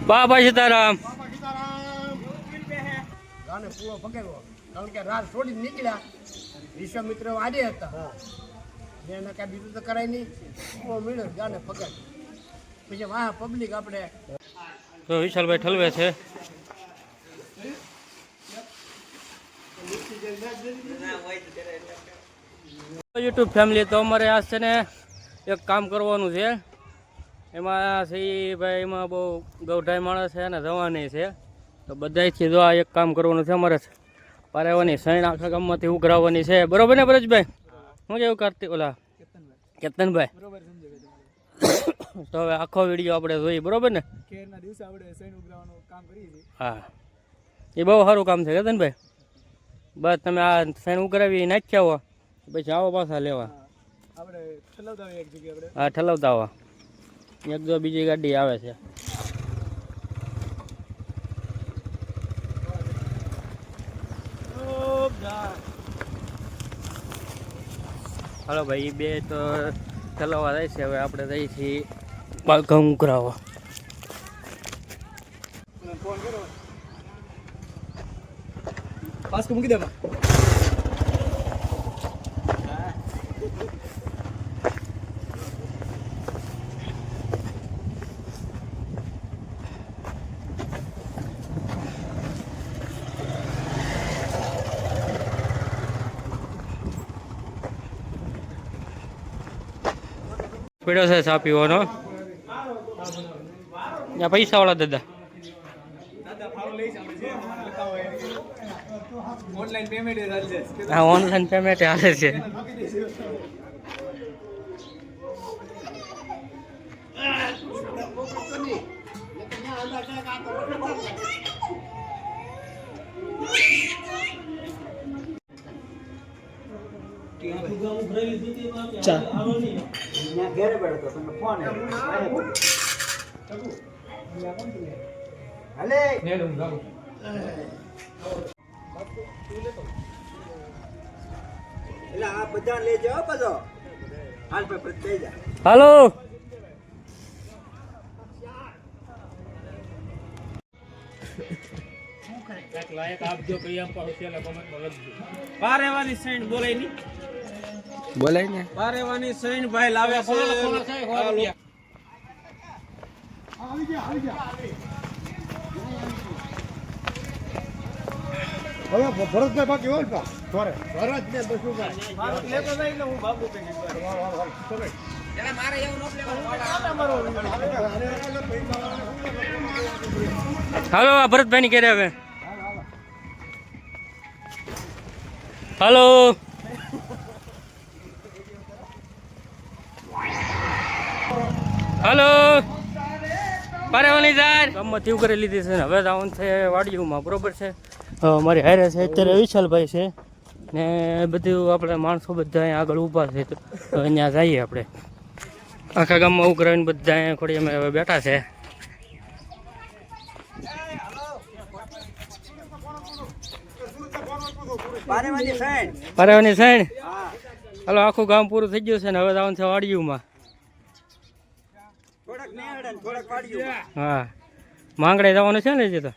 બાબા સીતારામ. ગાને પૂરો પકેલો કારણ કે રાત છોડી નીકળ્યા વિશ્વામિત્ર આજે હતા એને કાંઈ બીજું તો કરાય નહીં પૂરો મળ્યો ગાને પકેલ પછી વાહ પબ્લિક આપણે તો વિશાલભાઈ ઠલવે છે. યુટ્યુબ ફેમિલી તો અમારે આ છે ને એક કામ કરવાનું છે. એમાં છે ભાઈ એમાં બહુ ગૌઢાઈ માણસ છે ને જવાની છે તો બધાથી જો આ એક કામ કરવાનું છે અમારે પારેવાની સૈણ આખા ગામમાંથી ઉઘરાવવાની છે. બરોબર ને પરેશભાઈ? શું જેવું કરતી ઓલા કેતનભાઈ? તો હવે આખો વિડીયો આપણે જોઈએ. બરોબર ને? હા એ બહુ સારું કામ છે કેતનભાઈ. બસ તમે આ સૈણ ઉઘરાવી નાખ્યા હો પછી આવો પાછા લેવા. હા ઠલવતા આવો. એક જો બીજી ગાડી આવે છે. હાલો ભાઈ બે તો ઠલવવા જાય છે. હવે આપણે જઈએ છીએ બાગા ઉઘરાવા. પાસ મૂકી દેવા પીડો છે ચા પીવાનો. ત્યાં પૈસા વાળા દાદા હા ઓનલાઈન પેમેન્ટ હાલે છે. હાલો પારેવાની સૈન બોલાય ની બોલાય ને પારેવાની સૈન ભાઈ લાવે છે. હવે ભરતભાઈ બાકી હોય ને ભરત ને બસુભાઈ મારો લેતો જાય એટલે હું બાબુ કે મારે એવું ન લેવાનું. હાલો આ ભરતભાઈ ની કરે હવે. હાલો હાલો પારેવાની જાય ગામમાં તીવ કરી લીધી છે ને હવે જવાનું છે વાડીઓમાં. બરોબર છે? મારી હારે છે અત્યારે વિશાલભાઈ છે ને બધું આપણે માણસો બધા અહીંયા આગળ ઊભા છે તો અહીંયા જઈએ આપણે. આખા ગામમાં ઉઘરાવીને બધા અહીંયા થોડી અમે હવે બેઠા છે. પારેવાની સાઈડ હાલો આખું ગામ પૂરું થઈ ગયું છે ને હવે જવાનું છે વાડીઓમાં. હા માંગડે જવાનું છે ને હજી તો.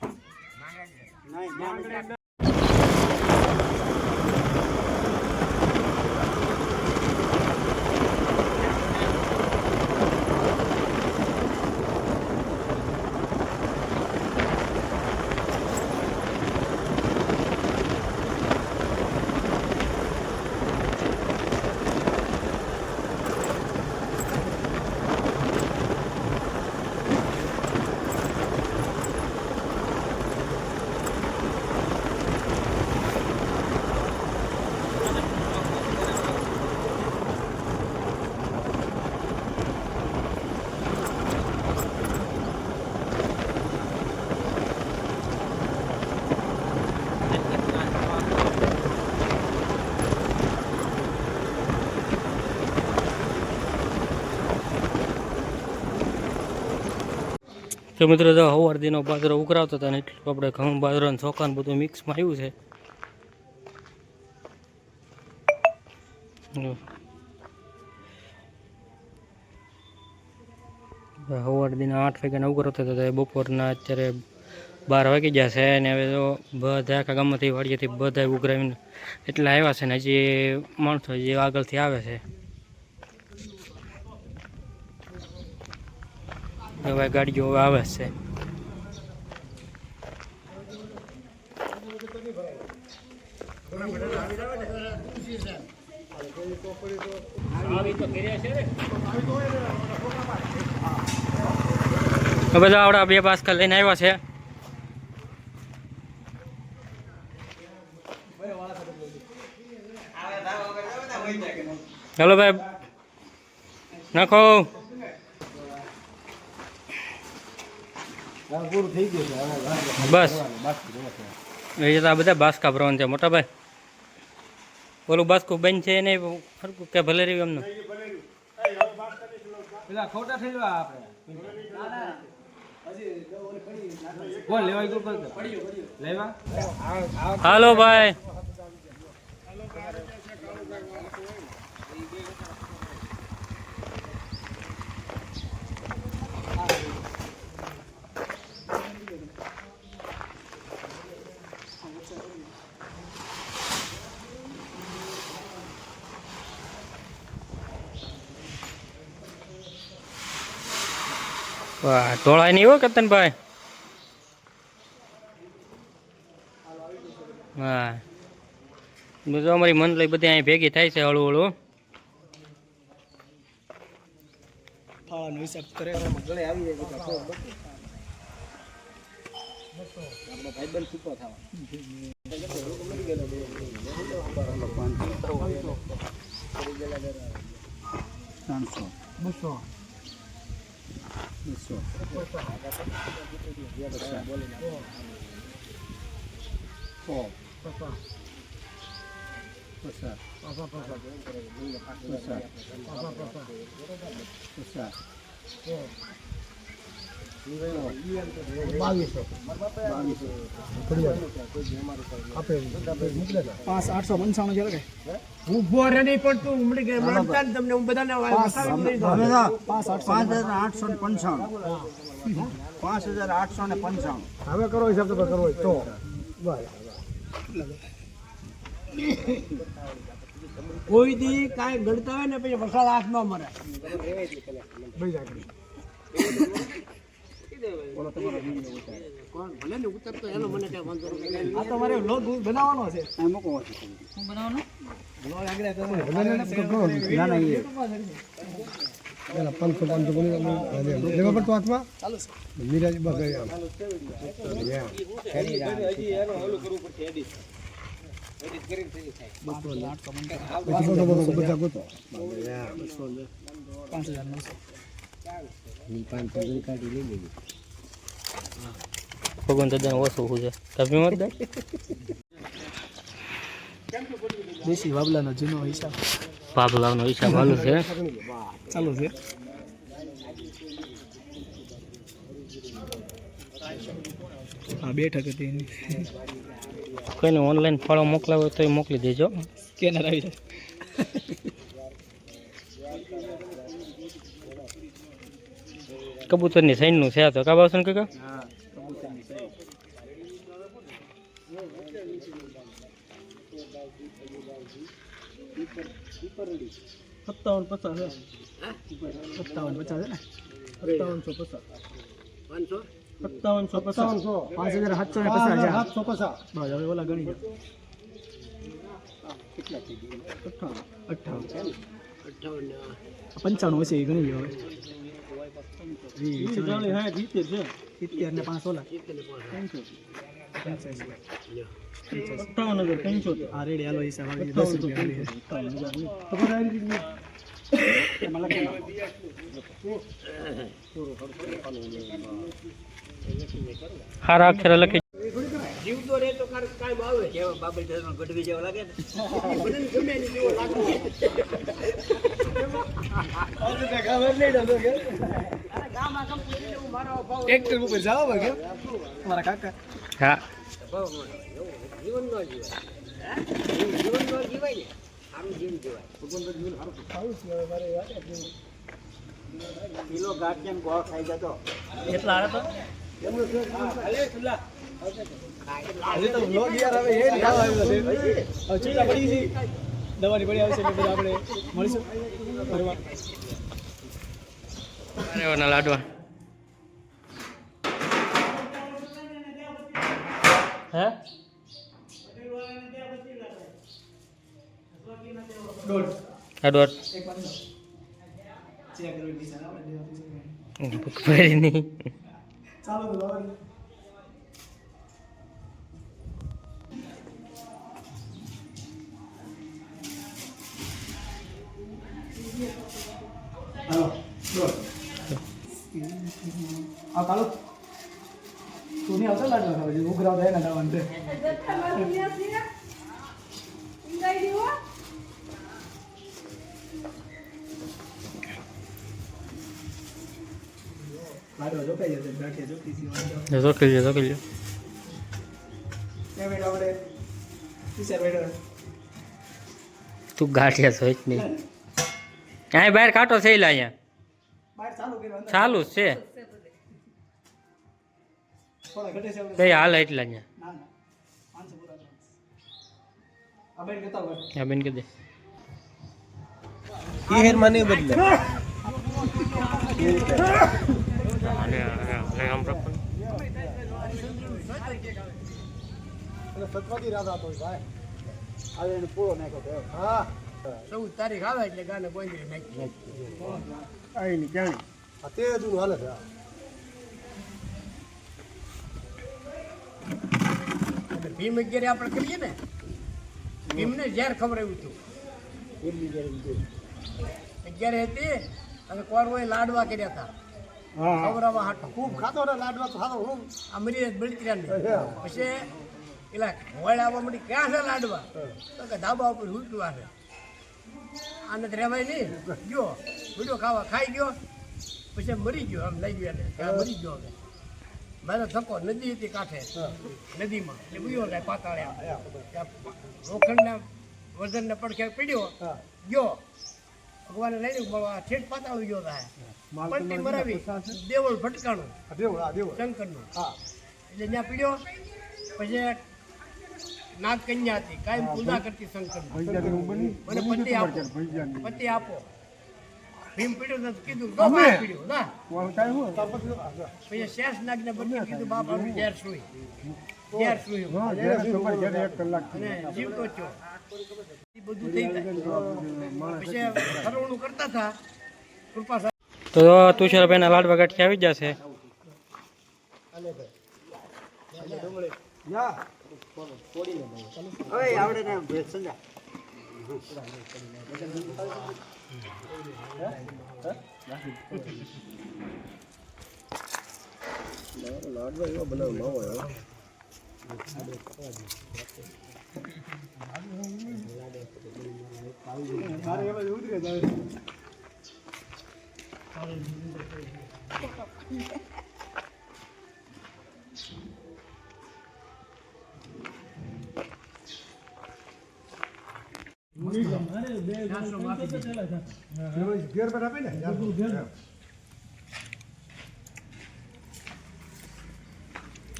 તો મિત્રો જો હવારદીનો બાજરો ઉકરાવતો હતો ને એટલું આપણે ઘઉં બાજરો અને ચોખાને બધું મિક્સમાં આવ્યું છે. સવાર દિના 8 વાગ્યાના ઉગરો થતો હતો, બપોરના અત્યારે 12 વાગી ગયા છે અને હવે તો બધા આખા ગામમાંથી વાડીએથી બધા ઉઘરાવીને એટલા આવ્યા છે ને હજી માણસો હજી આગળથી આવે છે. હવે ગાડીઓ હવે આવે છે. બધા આવડા 2 બાસ્કા લઈને આવ્યા છે. ચાલો ભાઈ નાખો. બસ એ તો આ બધા બાસ્કા ભરવાનું છે મોટા ભાઈ. ઓલું બાસ્કું બંધ છે ને હરકું કે ભલે રહ્યું એમનું. પેલા ખોટા થઈ જવા આપણે કોણ લેવાય ગયું લેવા. હાલો ભાઈ. વાહ ટોળાય નહીં હો કતનભાઈ. હા બધું અમારી મંડળી બધી અહીં ભેગી થાય છે હળવું હળવું. હિસાબ કરે ગળે આવી જાય ભાઈબંધ છૂટો થવા 300 5,895 છે કે ઉભો રે નહીં પણ તું મળી ગઈ મળતા ને તમને હું બધાને 5,855 હવે કરો હિસાબ તો કરવો હોય તો કોઈ દી કાંઈ ગણતા હોય ને પછી વરસાદ હાથ ન મરે ભાઈ જાકડી કોણ ભલે ને ઉતરતો એનો મને કઈ વાંધો નથી. આ તો મારે લોગ બનાવવાનો છે આ મૂકો હું બનાવવાનો લોગ આગળ ના ના એ પેલા 500 ગણી લેવા પડતો હાથમાં ચાલુ છે મિરાજ બગાઈ આમ હજી એનો ઓલું કરવું પડશે એડિટ કરીને થઈ થાય બધા ગોતો 5,900 ની 500 કાઢી લઈ લેવી. ભગવાન દાદા ઓછું છે તમે મત દે. દેશી વાબલાનો જૂનો હિસાબ પાપલાવનો હિસાબ ચાલુ છે. ચાલુ છે હા 2 ટકા હતી કોઈને ઓનલાઈન ફાળો મોકલાવો તો મોકલી દેજો. સ્કેનર આવી જાય કબૂતરની સાઈનનું છે આ તો કાબાસન કાકા. હા કબૂતરની સાઈઝ 5750 છે 5750 છે ને 5750 5,750 750 બસ હવે ઓલા ગણી દો કેટલા થઈ ગયા 58 58 95 હશે એ ગણી લો હવે 70 ને 5 ઓલા 58,500 આ રેડી હાલો હિસાબ આવી 10 રૂપિયા હારા અક્ષર લખી જીવતો રહે તો કાંઈ આવે જેવા બાબલ ધર્મ ગઢવી જેવા લાગે ને બધાને ગમે ને જેવો લાગે ટ્રેક્ટર ઉપર જાવ કે મારા કાકા હા જીવન નો જીવાય જીવન નો જીવાય ને આમ જીવન જીવાય કિલો ગાંઠિયા ને ગોળ ખાઈ જતો કેટલા હારે તો હજી તો વ્લોગ યાર હવે એ જ આવ્યો છે હવે ચીલા પડી છે દવાની પડી આવશે એટલે બધા આપણે મળીશું ફરવા અરે લાડવા હે દોઢ ભરી નહીં ચાલો તો લાવવાની હાલો દોઢ આ કાળો તું નહીં આવતો લાડવા ખાવા જે ઉઘરાવ થાય ને દાવાનું છે લાડવા જોકાઈ જશે ગાંઠિયા જોતી હતી જોકી લ્યો ત્યાં બેઠા આપણે ટીચર બેઠા તું ગાંઠિયા છો જ નહીં અહીં બહાર કાંટો થયેલા અહીંયા બહાર ચાલુ કર્યું અંદર ચાલુ જ છે થોડા ઘટે છે આપણે કઈ હાલ એટલા અહીંયા ના ના 500 પૂરા આ બેન કહેતા હોય હા બેન કીધે એ હેર મને બદલે સત્વાદી રાધા તો ભાઈ હવે એને પૂરો નાખ્યો હા 14 તારીખ આવે એટલે ગાને બોંધી નાખી આઈની જાણી આ તે હજુ હાલે છે અને ભીમ 11 આપણે કરીએ ને ભીમને ઝેર ખવડાવ્યું હતું એમની જયારે 11 હતી અને કોરવાએ લાડવા કર્યા હતા ખવડાવવા હાટો ખૂબ ખાતો ને લાડવા તો ખાતો હું અમરીત બળતરાને પછી એલા હોળ આવવા મળી ક્યાં છે લાડવા તો કે ધાબા ઉપર ઉલટું આવે આને તો રહેવાય નહીં ગયો વિડીયો ખાઈ ગયો પછી મરી ગયો આમ લઈ ગયો એને કે આ મરી ગયો હવે મારો ધક્કો નદી હતી કાંઠે નદીમાં એટલે ગયો કાંઈ પાતાળે લોખંડના વજનને પડખે પીડ્યો ગયો ભગવાને લઈ લીધું ઠેઠ પાતાળું ગયો થાય પલટી મરાવી દેવળ ભટકાણું શંકરનું એટલે ત્યાં પીડ્યો પછી નાગ કન્યા હતી કાયમ પૂજા કરતી શંકર મને પતિ આપો ભીમ પીડ્યો તો કીધું તો બાપ પીડ્યો ના પછી શેષ નાગ ને બદલી કીધું બાપ આનું ઝેર સુઈ અને જીવતો થયો એ બધું થઈ જાય પછી ફરવણું કરતા હતા કૃપા તો તુષારભાઈ ના લાડવા ગાંઠિયા આવી જશે આવડે ને સમજા લાડવા એવા બનાવ ન હોય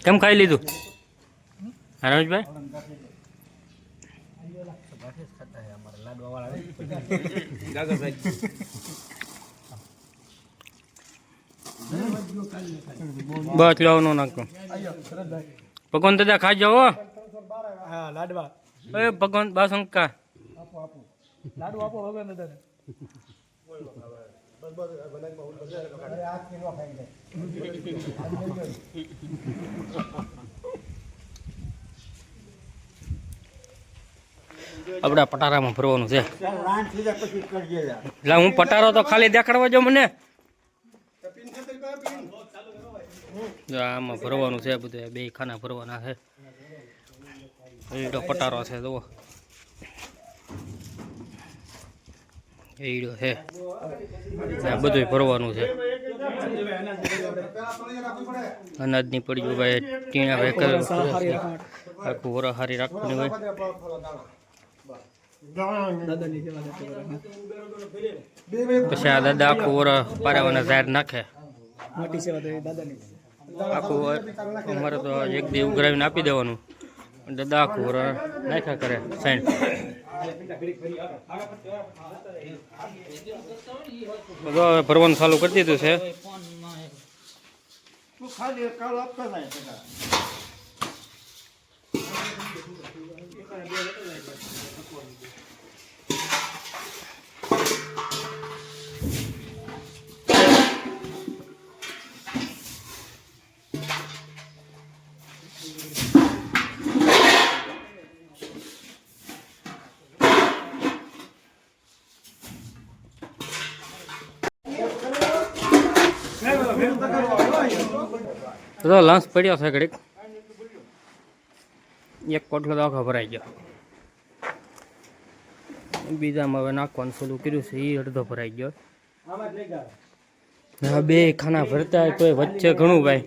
કેમ ખાઈ લીધું રમેશભાઈ બસ લાવવાનું નાખો ભગવાન દાદા ખાઈ જાઓ લાડવા એ ભગવાન બાસંકા લાડુ આપો હવે નદર આપડા પટારામાં ફરવાનું છે એટલે હું પટારો તો ખાલી દેખાડવા જો મને આમાં ફરવાનું છે બધું બે ખાના ફરવાના છે એડો પટારો છે જુઓ એડો છે બધું ફરવાનું છે અનાજની પડી ભાઈ ટીણા ભાઈ આખું વર હારી રાખવાની હોય દાદાની સેવા કરતો કરે. પછી આ દાદા આખું વર પારાવાના ઝાડ નાખે. મોટી સેવા તો એ દાદાની. આખું વર અમારે તો એક દી ઉઘરાવીને આપી દેવાનું. દાદા આખું વર નાખ્યા કરે સાઈડ. બધું હવે ભરવાનું ચાલુ કરી દીધું છે. તો લાંસ પડ્યો છે ઘડીક. એક કોટલો તો આખો ભરાઈ ગયો. બીજામાં હવે નાખવાનું શરૂ કર્યું છે, એ અડધો ભરાઈ ગયો. હા, બે ખાના ભરતા હોય તોય વચ્ચે ઘણું ભાઈ.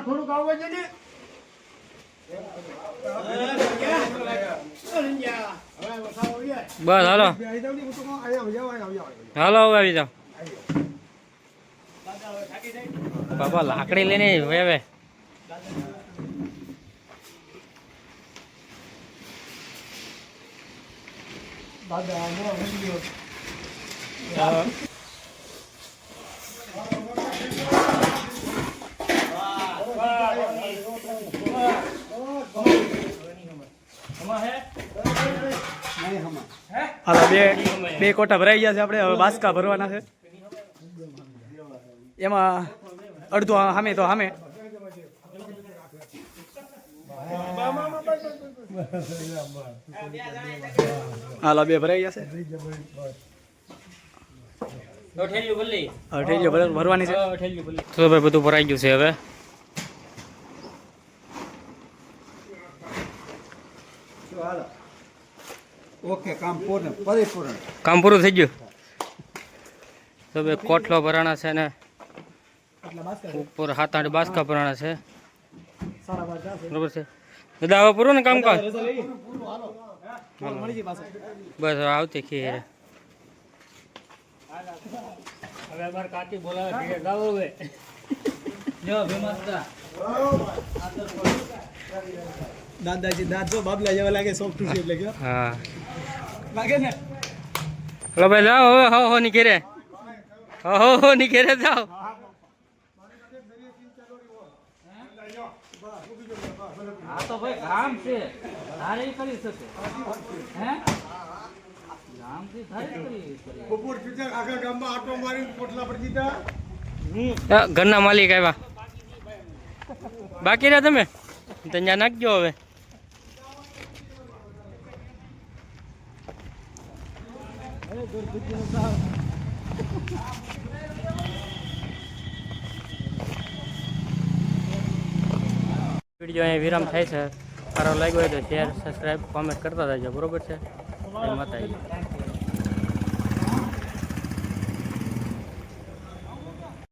થોડુંક આવવા છે ને બસ હાલો હાલો હવે આવી જાઓ. બાબા લાકડી લઈને હવે હાલો બે કોટા ભરાઈ ગયા છે. આપણે હવે બાસકા ભરવાના છે. એમાં અડધું સામે તો સામે હાલો બે ભરાઈ ગયા છે. અઠેલીઓ ભરવાની છે. તો ભાઈ બધું ભરાઈ ગયું છે. હવે ઓકે, કામ પૂર્ણ, પરિપૂર્ણ. કામ પૂરું થઈ ગયું. તો ભાઈ કોટલો ભરાણા છે ને ઉપર 7-8 બાસકા ભરાણા છે. બરોબર છે દાદા, હવે પૂરું ને કામકાજ? બસ હવે આવતી ખીર. દાદાજી દાદ જો બાબલા જેવા લાગે, સોફ્ટ છે એટલે કે હા લાગે ને. હલો ભાઈ જાઓ હવે. હો ની ઘેરે, હો ની ઘેરે જાઓ. આ તો ભાઈ ગામ છે, તારે કરી શકે હે ગામથી થાય કરી બપોર સુધી આખા ગામમાં આટો મારીને પોટલા પર દીધા. ઘરના માલિક આવ્યા. બાકી રહ્યા તમે તો ત્યાં નાખજો હવે. વિડીયો અહીંયા વિરામ થાય છે. સારો લાગ્યો હોય તો શેર સબસ્ક્રાઈબ કોમેન્ટ કરતા રહેજો. બરોબર છે. જય માતાજી.